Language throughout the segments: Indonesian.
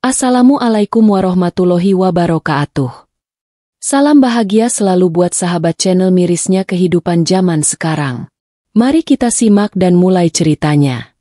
Assalamualaikum warahmatullahi wabarakatuh. Salam bahagia selalu buat sahabat channel mirisnya kehidupan zaman sekarang. Mari kita simak dan mulai ceritanya.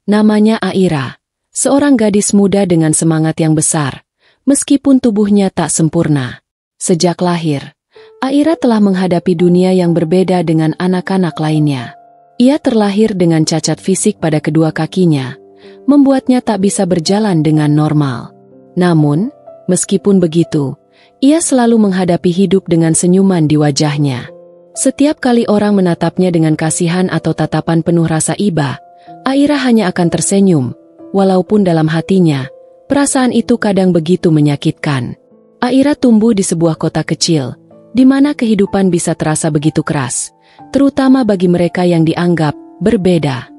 Namanya Aira, seorang gadis muda dengan semangat yang besar, meskipun tubuhnya tak sempurna. Sejak lahir, Aira telah menghadapi dunia yang berbeda dengan anak-anak lainnya. Ia terlahir dengan cacat fisik pada kedua kakinya, membuatnya tak bisa berjalan dengan normal. Namun, meskipun begitu, ia selalu menghadapi hidup dengan senyuman di wajahnya. Setiap kali orang menatapnya dengan kasihan atau tatapan penuh rasa iba, Aira hanya akan tersenyum, walaupun dalam hatinya, perasaan itu kadang begitu menyakitkan. Aira tumbuh di sebuah kota kecil, di mana kehidupan bisa terasa begitu keras, terutama bagi mereka yang dianggap berbeda.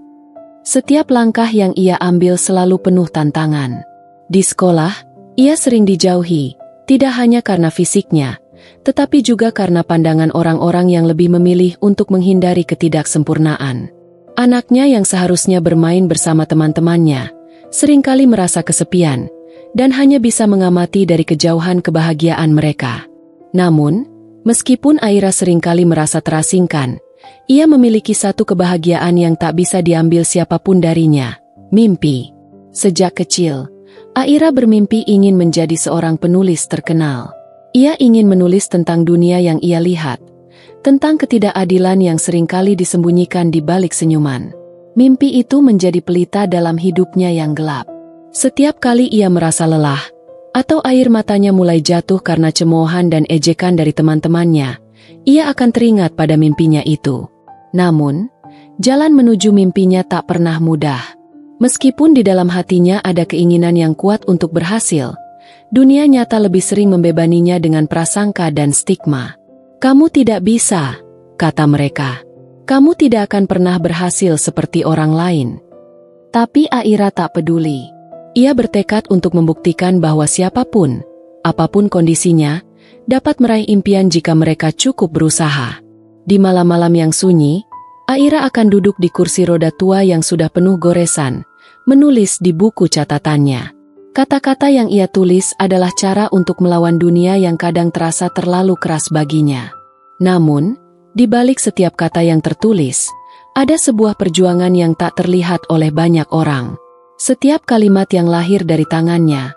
Setiap langkah yang ia ambil selalu penuh tantangan. Di sekolah, ia sering dijauhi, tidak hanya karena fisiknya, tetapi juga karena pandangan orang-orang yang lebih memilih untuk menghindari ketidaksempurnaan. Anaknya yang seharusnya bermain bersama teman-temannya, seringkali merasa kesepian, dan hanya bisa mengamati dari kejauhan kebahagiaan mereka. Namun, meskipun Aira seringkali merasa terasingkan, ia memiliki satu kebahagiaan yang tak bisa diambil siapapun darinya, mimpi. Sejak kecil, Aira bermimpi ingin menjadi seorang penulis terkenal. Ia ingin menulis tentang dunia yang ia lihat, tentang ketidakadilan yang seringkali disembunyikan di balik senyuman. Mimpi itu menjadi pelita dalam hidupnya yang gelap. Setiap kali ia merasa lelah, atau air matanya mulai jatuh karena cemoohan dan ejekan dari teman-temannya, ia akan teringat pada mimpinya itu. Namun, jalan menuju mimpinya tak pernah mudah. Meskipun di dalam hatinya ada keinginan yang kuat untuk berhasil, dunia nyata lebih sering membebaninya dengan prasangka dan stigma. "Kamu tidak bisa," kata mereka. "Kamu tidak akan pernah berhasil seperti orang lain." Tapi Aira tak peduli. Ia bertekad untuk membuktikan bahwa siapapun, apapun kondisinya, dapat meraih impian jika mereka cukup berusaha. Di malam-malam yang sunyi, Aira akan duduk di kursi roda tua yang sudah penuh goresan, menulis di buku catatannya. Kata-kata yang ia tulis adalah cara untuk melawan dunia yang kadang terasa terlalu keras baginya. Namun, di balik setiap kata yang tertulis, ada sebuah perjuangan yang tak terlihat oleh banyak orang. Setiap kalimat yang lahir dari tangannya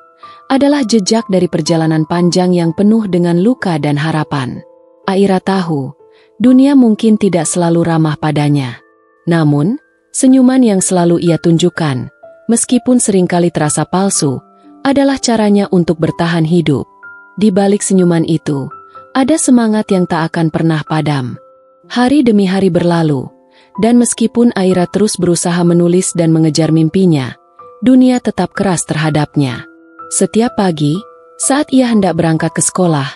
adalah jejak dari perjalanan panjang yang penuh dengan luka dan harapan. Aira tahu, dunia mungkin tidak selalu ramah padanya. Namun, senyuman yang selalu ia tunjukkan, meskipun seringkali terasa palsu, adalah caranya untuk bertahan hidup. Di balik senyuman itu, ada semangat yang tak akan pernah padam. Hari demi hari berlalu, dan meskipun Aira terus berusaha menulis dan mengejar mimpinya, dunia tetap keras terhadapnya. Setiap pagi, saat ia hendak berangkat ke sekolah,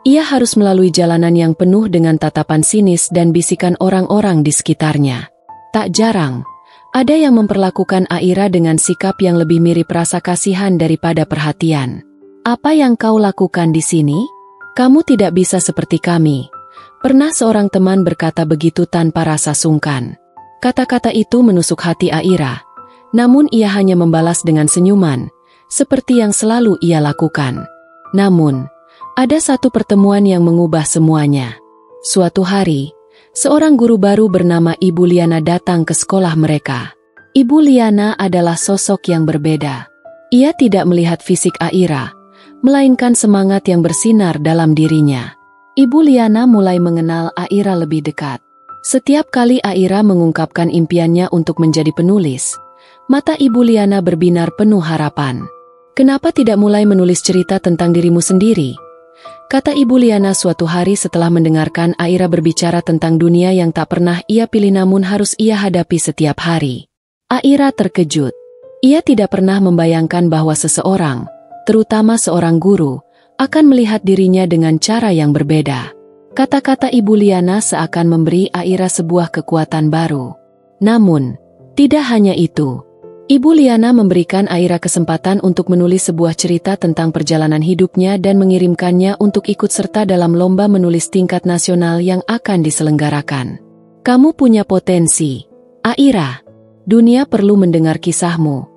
ia harus melalui jalanan yang penuh dengan tatapan sinis dan bisikan orang-orang di sekitarnya. Tak jarang, ada yang memperlakukan Aira dengan sikap yang lebih mirip rasa kasihan daripada perhatian. "Apa yang kau lakukan di sini? Kamu tidak bisa seperti kami." Pernah seorang teman berkata begitu tanpa rasa sungkan. Kata-kata itu menusuk hati Aira, namun ia hanya membalas dengan senyuman, seperti yang selalu ia lakukan. Namun, ada satu pertemuan yang mengubah semuanya. Suatu hari, seorang guru baru bernama Ibu Liana datang ke sekolah mereka. Ibu Liana adalah sosok yang berbeda. Ia tidak melihat fisik Aira, melainkan semangat yang bersinar dalam dirinya. Ibu Liana mulai mengenal Aira lebih dekat. Setiap kali Aira mengungkapkan impiannya untuk menjadi penulis, mata Ibu Liana berbinar penuh harapan. "Kenapa tidak mulai menulis cerita tentang dirimu sendiri?" kata Ibu Liana suatu hari setelah mendengarkan Aira berbicara tentang dunia yang tak pernah ia pilih namun harus ia hadapi setiap hari. Aira terkejut. Ia tidak pernah membayangkan bahwa seseorang, terutama seorang guru, akan melihat dirinya dengan cara yang berbeda. Kata-kata Ibu Liana seakan memberi Aira sebuah kekuatan baru. Namun, tidak hanya itu. Ibu Liana memberikan Aira kesempatan untuk menulis sebuah cerita tentang perjalanan hidupnya dan mengirimkannya untuk ikut serta dalam lomba menulis tingkat nasional yang akan diselenggarakan. "Kamu punya potensi, Aira. Dunia perlu mendengar kisahmu.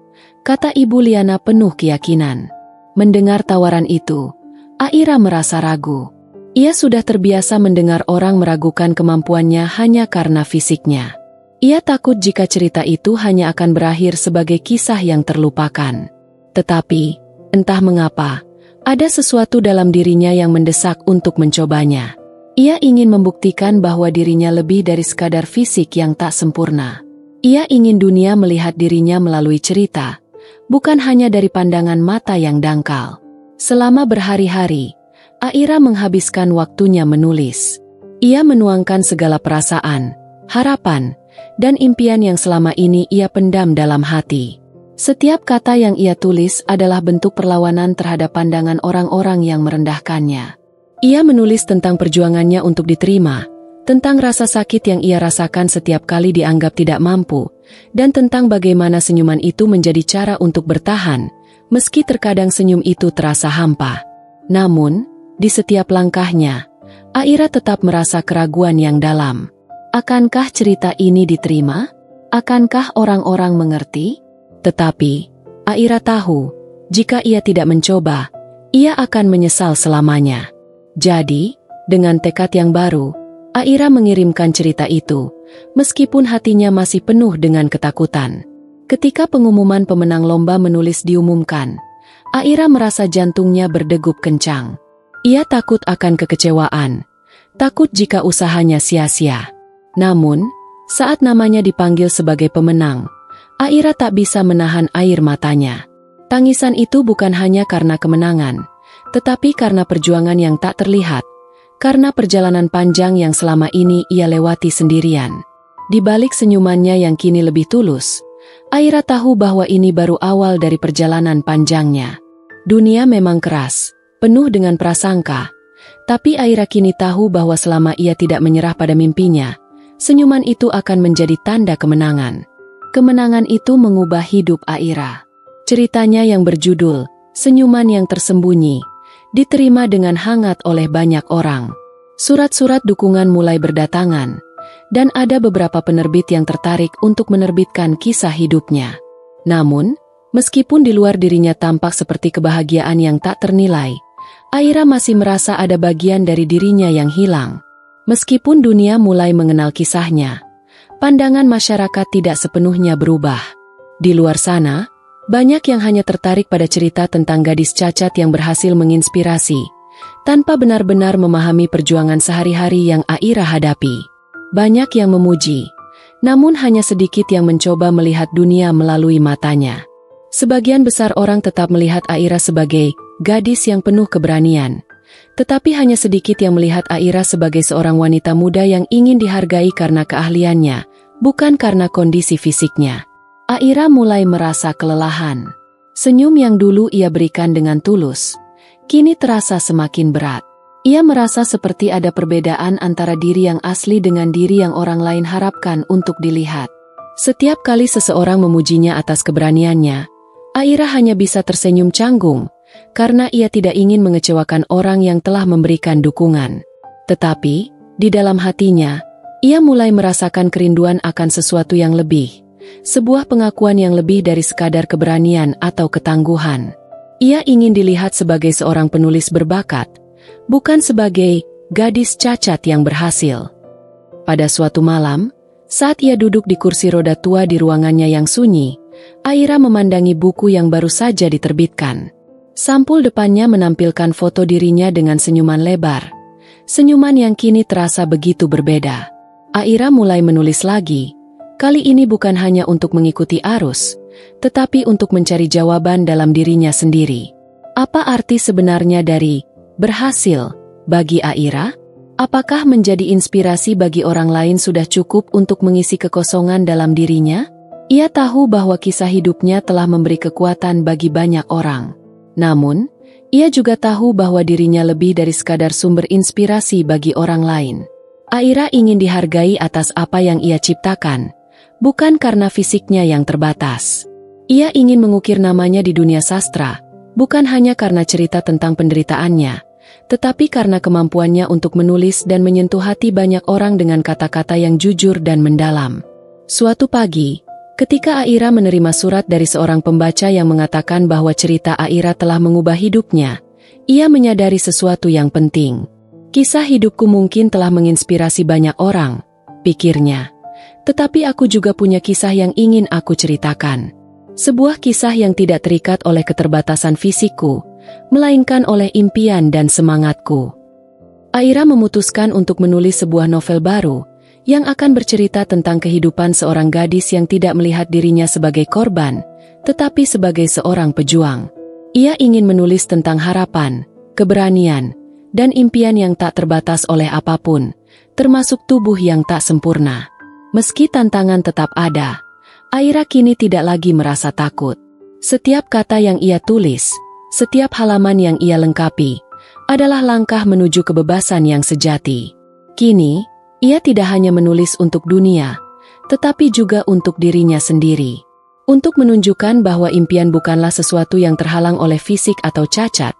kata Ibu Liana penuh keyakinan. Mendengar tawaran itu, Aira merasa ragu. Ia sudah terbiasa mendengar orang meragukan kemampuannya hanya karena fisiknya. Ia takut jika cerita itu hanya akan berakhir sebagai kisah yang terlupakan. Tetapi, entah mengapa, ada sesuatu dalam dirinya yang mendesak untuk mencobanya. Ia ingin membuktikan bahwa dirinya lebih dari sekadar fisik yang tak sempurna. Ia ingin dunia melihat dirinya melalui cerita, bukan hanya dari pandangan mata yang dangkal. Selama berhari-hari, Aira menghabiskan waktunya menulis. Ia menuangkan segala perasaan, harapan, dan impian yang selama ini ia pendam dalam hati. Setiap kata yang ia tulis adalah bentuk perlawanan terhadap pandangan orang-orang yang merendahkannya. Ia menulis tentang perjuangannya untuk diterima, tentang rasa sakit yang ia rasakan setiap kali dianggap tidak mampu, dan tentang bagaimana senyuman itu menjadi cara untuk bertahan, meski terkadang senyum itu terasa hampa. Namun, di setiap langkahnya, Aira tetap merasa keraguan yang dalam. Akankah cerita ini diterima? Akankah orang-orang mengerti? Tetapi, Aira tahu, jika ia tidak mencoba, ia akan menyesal selamanya. Jadi, dengan tekad yang baru, Aira mengirimkan cerita itu, meskipun hatinya masih penuh dengan ketakutan. Ketika pengumuman pemenang lomba menulis diumumkan, Aira merasa jantungnya berdegup kencang. Ia takut akan kekecewaan, takut jika usahanya sia-sia. Namun, saat namanya dipanggil sebagai pemenang, Aira tak bisa menahan air matanya. Tangisan itu bukan hanya karena kemenangan, tetapi karena perjuangan yang tak terlihat, karena perjalanan panjang yang selama ini ia lewati sendirian. Di balik senyumannya yang kini lebih tulus, Aira tahu bahwa ini baru awal dari perjalanan panjangnya. Dunia memang keras, penuh dengan prasangka, tapi Aira kini tahu bahwa selama ia tidak menyerah pada mimpinya, senyuman itu akan menjadi tanda kemenangan. Kemenangan itu mengubah hidup Aira. Ceritanya yang berjudul Senyuman yang Tersembunyi diterima dengan hangat oleh banyak orang. Surat-surat dukungan mulai berdatangan, dan ada beberapa penerbit yang tertarik untuk menerbitkan kisah hidupnya. Namun, meskipun di luar dirinya tampak seperti kebahagiaan yang tak ternilai, Aira masih merasa ada bagian dari dirinya yang hilang. Meskipun dunia mulai mengenal kisahnya, pandangan masyarakat tidak sepenuhnya berubah. Di luar sana, banyak yang hanya tertarik pada cerita tentang gadis cacat yang berhasil menginspirasi, tanpa benar-benar memahami perjuangan sehari-hari yang Aira hadapi. Banyak yang memuji, namun hanya sedikit yang mencoba melihat dunia melalui matanya. Sebagian besar orang tetap melihat Aira sebagai gadis yang penuh keberanian, tetapi hanya sedikit yang melihat Aira sebagai seorang wanita muda yang ingin dihargai karena keahliannya, bukan karena kondisi fisiknya. Aira mulai merasa kelelahan. Senyum yang dulu ia berikan dengan tulus, kini terasa semakin berat. Ia merasa seperti ada perbedaan antara diri yang asli dengan diri yang orang lain harapkan untuk dilihat. Setiap kali seseorang memujinya atas keberaniannya, Aira hanya bisa tersenyum canggung, karena ia tidak ingin mengecewakan orang yang telah memberikan dukungan. Tetapi, di dalam hatinya, ia mulai merasakan kerinduan akan sesuatu yang lebih. Sebuah pengakuan yang lebih dari sekadar keberanian atau ketangguhan. Ia ingin dilihat sebagai seorang penulis berbakat, bukan sebagai gadis cacat yang berhasil. Pada suatu malam, saat ia duduk di kursi roda tua di ruangannya yang sunyi, Aira memandangi buku yang baru saja diterbitkan. Sampul depannya menampilkan foto dirinya dengan senyuman lebar. Senyuman yang kini terasa begitu berbeda. Aira mulai menulis lagi. Kali ini bukan hanya untuk mengikuti arus, tetapi untuk mencari jawaban dalam dirinya sendiri. Apa arti sebenarnya dari berhasil bagi Aira? Apakah menjadi inspirasi bagi orang lain sudah cukup untuk mengisi kekosongan dalam dirinya? Ia tahu bahwa kisah hidupnya telah memberi kekuatan bagi banyak orang. Namun, ia juga tahu bahwa dirinya lebih dari sekadar sumber inspirasi bagi orang lain. Aira ingin dihargai atas apa yang ia ciptakan, bukan karena fisiknya yang terbatas. Ia ingin mengukir namanya di dunia sastra, bukan hanya karena cerita tentang penderitaannya, tetapi karena kemampuannya untuk menulis dan menyentuh hati banyak orang dengan kata-kata yang jujur dan mendalam. Suatu pagi, Ketika Aira menerima surat dari seorang pembaca yang mengatakan bahwa cerita Aira telah mengubah hidupnya, ia menyadari sesuatu yang penting. Kisah hidupku mungkin telah menginspirasi banyak orang, pikirnya. Tetapi aku juga punya kisah yang ingin aku ceritakan. Sebuah kisah yang tidak terikat oleh keterbatasan fisikku, melainkan oleh impian dan semangatku. Aira memutuskan untuk menulis sebuah novel baru, yang akan bercerita tentang kehidupan seorang gadis yang tidak melihat dirinya sebagai korban, tetapi sebagai seorang pejuang. Ia ingin menulis tentang harapan, keberanian, dan impian yang tak terbatas oleh apapun, termasuk tubuh yang tak sempurna. Meski tantangan tetap ada, Aira kini tidak lagi merasa takut. Setiap kata yang ia tulis, setiap halaman yang ia lengkapi, adalah langkah menuju kebebasan yang sejati. Kini, ia tidak hanya menulis untuk dunia, tetapi juga untuk dirinya sendiri. Untuk menunjukkan bahwa impian bukanlah sesuatu yang terhalang oleh fisik atau cacat,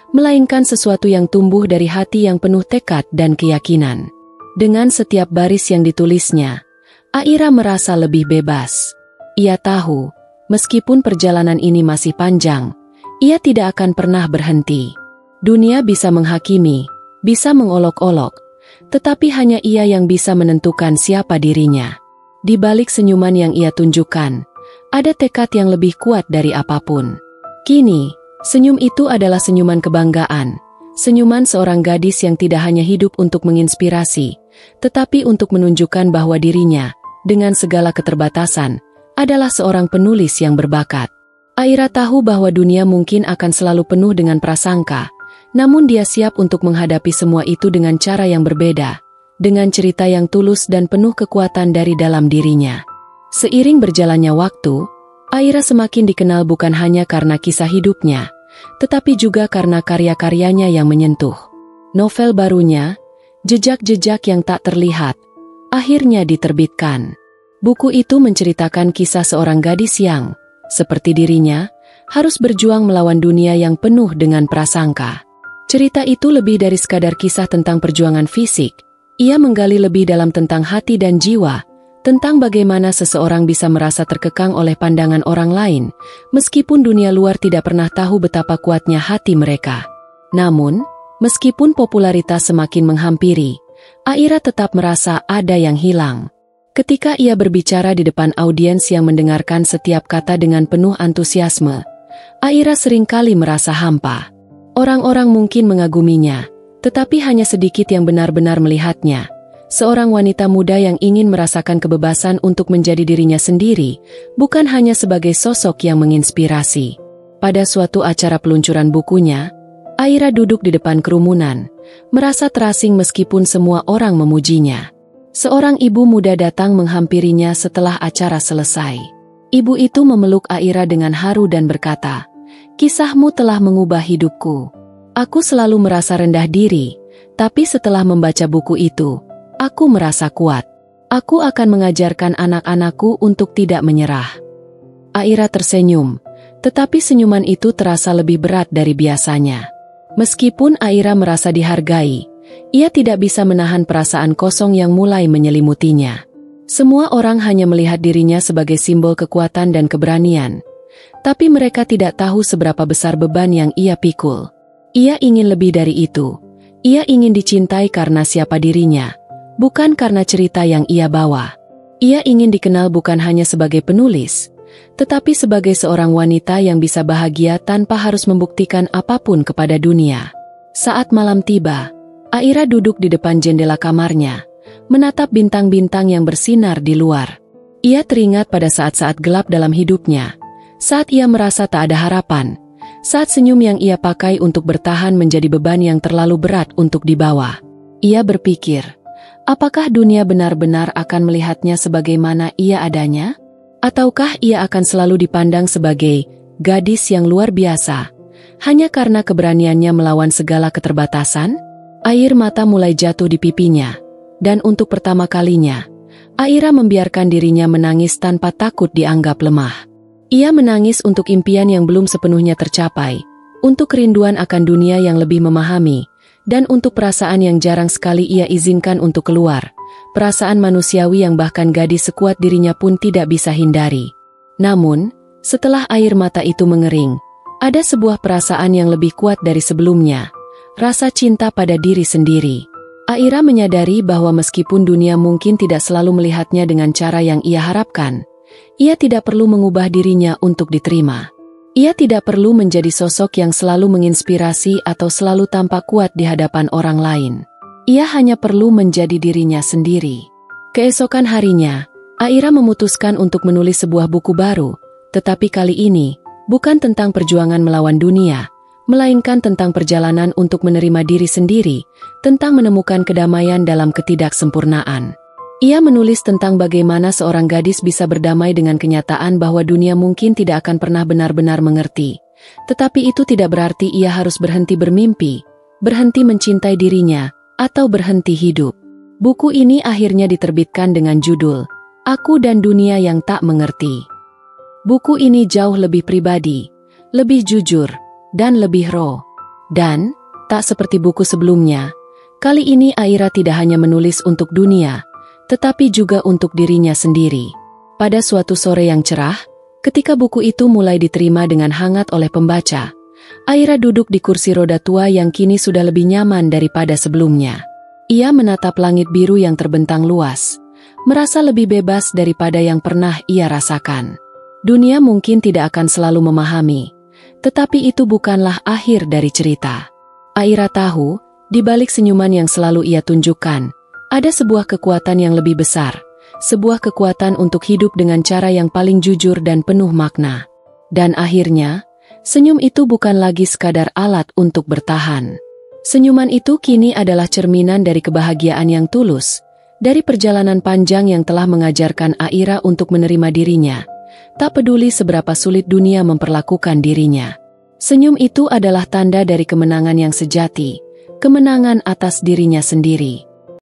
melainkan sesuatu yang tumbuh dari hati yang penuh tekad dan keyakinan. Dengan setiap baris yang ditulisnya, Aira merasa lebih bebas. Ia tahu, meskipun perjalanan ini masih panjang, ia tidak akan pernah berhenti. Dunia bisa menghakimi, bisa mengolok-olok, tetapi hanya ia yang bisa menentukan siapa dirinya. Di balik senyuman yang ia tunjukkan, ada tekad yang lebih kuat dari apapun. Kini, senyum itu adalah senyuman kebanggaan, senyuman seorang gadis yang tidak hanya hidup untuk menginspirasi, tetapi untuk menunjukkan bahwa dirinya, dengan segala keterbatasan, adalah seorang penulis yang berbakat. Aira tahu bahwa dunia mungkin akan selalu penuh dengan prasangka, namun dia siap untuk menghadapi semua itu dengan cara yang berbeda, dengan cerita yang tulus dan penuh kekuatan dari dalam dirinya. Seiring berjalannya waktu, Aira semakin dikenal bukan hanya karena kisah hidupnya, tetapi juga karena karya-karyanya yang menyentuh. Novel barunya, Jejak-Jejak yang Tak Terlihat, akhirnya diterbitkan. Buku itu menceritakan kisah seorang gadis yang, seperti dirinya, harus berjuang melawan dunia yang penuh dengan prasangka. Cerita itu lebih dari sekadar kisah tentang perjuangan fisik. Ia menggali lebih dalam tentang hati dan jiwa, tentang bagaimana seseorang bisa merasa terkekang oleh pandangan orang lain, meskipun dunia luar tidak pernah tahu betapa kuatnya hati mereka. Namun, meskipun popularitas semakin menghampiri, Aira tetap merasa ada yang hilang. Ketika ia berbicara di depan audiens yang mendengarkan setiap kata dengan penuh antusiasme, Aira seringkali merasa hampa. Orang-orang mungkin mengaguminya, tetapi hanya sedikit yang benar-benar melihatnya. Seorang wanita muda yang ingin merasakan kebebasan untuk menjadi dirinya sendiri, bukan hanya sebagai sosok yang menginspirasi. Pada suatu acara peluncuran bukunya, Aira duduk di depan kerumunan, merasa terasing meskipun semua orang memujinya. Seorang ibu muda datang menghampirinya setelah acara selesai. Ibu itu memeluk Aira dengan haru dan berkata, "Kisahmu telah mengubah hidupku. Aku selalu merasa rendah diri, tapi setelah membaca buku itu, aku merasa kuat. Aku akan mengajarkan anak-anakku untuk tidak menyerah." Aira tersenyum, tetapi senyuman itu terasa lebih berat dari biasanya. Meskipun Aira merasa dihargai, ia tidak bisa menahan perasaan kosong yang mulai menyelimutinya. Semua orang hanya melihat dirinya sebagai simbol kekuatan dan keberanian, tapi mereka tidak tahu seberapa besar beban yang ia pikul. Ia ingin lebih dari itu. Ia ingin dicintai karena siapa dirinya, bukan karena cerita yang ia bawa. Ia ingin dikenal bukan hanya sebagai penulis, tetapi sebagai seorang wanita yang bisa bahagia tanpa harus membuktikan apapun kepada dunia. Saat malam tiba, Aira duduk di depan jendela kamarnya, menatap bintang-bintang yang bersinar di luar. Ia teringat pada saat-saat gelap dalam hidupnya, saat ia merasa tak ada harapan, saat senyum yang ia pakai untuk bertahan menjadi beban yang terlalu berat untuk dibawa. Ia berpikir, apakah dunia benar-benar akan melihatnya sebagaimana ia adanya? Ataukah ia akan selalu dipandang sebagai gadis yang luar biasa, hanya karena keberaniannya melawan segala keterbatasan? Air mata mulai jatuh di pipinya, dan untuk pertama kalinya, Aira membiarkan dirinya menangis tanpa takut dianggap lemah. Ia menangis untuk impian yang belum sepenuhnya tercapai, untuk kerinduan akan dunia yang lebih memahami, dan untuk perasaan yang jarang sekali ia izinkan untuk keluar, perasaan manusiawi yang bahkan gadis sekuat dirinya pun tidak bisa hindari. Namun, setelah air mata itu mengering, ada sebuah perasaan yang lebih kuat dari sebelumnya, rasa cinta pada diri sendiri. Aira menyadari bahwa meskipun dunia mungkin tidak selalu melihatnya dengan cara yang ia harapkan, ia tidak perlu mengubah dirinya untuk diterima. Ia tidak perlu menjadi sosok yang selalu menginspirasi atau selalu tampak kuat di hadapan orang lain. Ia hanya perlu menjadi dirinya sendiri. Keesokan harinya, Aira memutuskan untuk menulis sebuah buku baru, tetapi kali ini, bukan tentang perjuangan melawan dunia, melainkan tentang perjalanan untuk menerima diri sendiri, tentang menemukan kedamaian dalam ketidaksempurnaan. Ia menulis tentang bagaimana seorang gadis bisa berdamai dengan kenyataan bahwa dunia mungkin tidak akan pernah benar-benar mengerti. Tetapi itu tidak berarti ia harus berhenti bermimpi, berhenti mencintai dirinya, atau berhenti hidup. Buku ini akhirnya diterbitkan dengan judul, Aku dan Dunia yang Tak Mengerti. Buku ini jauh lebih pribadi, lebih jujur, dan lebih raw. Dan, tak seperti buku sebelumnya, kali ini Aira tidak hanya menulis untuk dunia, tetapi juga untuk dirinya sendiri. Pada suatu sore yang cerah, ketika buku itu mulai diterima dengan hangat oleh pembaca, Aira duduk di kursi roda tua yang kini sudah lebih nyaman daripada sebelumnya. Ia menatap langit biru yang terbentang luas, merasa lebih bebas daripada yang pernah ia rasakan. Dunia mungkin tidak akan selalu memahami, tetapi itu bukanlah akhir dari cerita. Aira tahu, di balik senyuman yang selalu ia tunjukkan, ada sebuah kekuatan yang lebih besar, sebuah kekuatan untuk hidup dengan cara yang paling jujur dan penuh makna. Dan akhirnya, senyum itu bukan lagi sekadar alat untuk bertahan. Senyuman itu kini adalah cerminan dari kebahagiaan yang tulus, dari perjalanan panjang yang telah mengajarkan Aira untuk menerima dirinya, tak peduli seberapa sulit dunia memperlakukan dirinya. Senyum itu adalah tanda dari kemenangan yang sejati, kemenangan atas dirinya sendiri.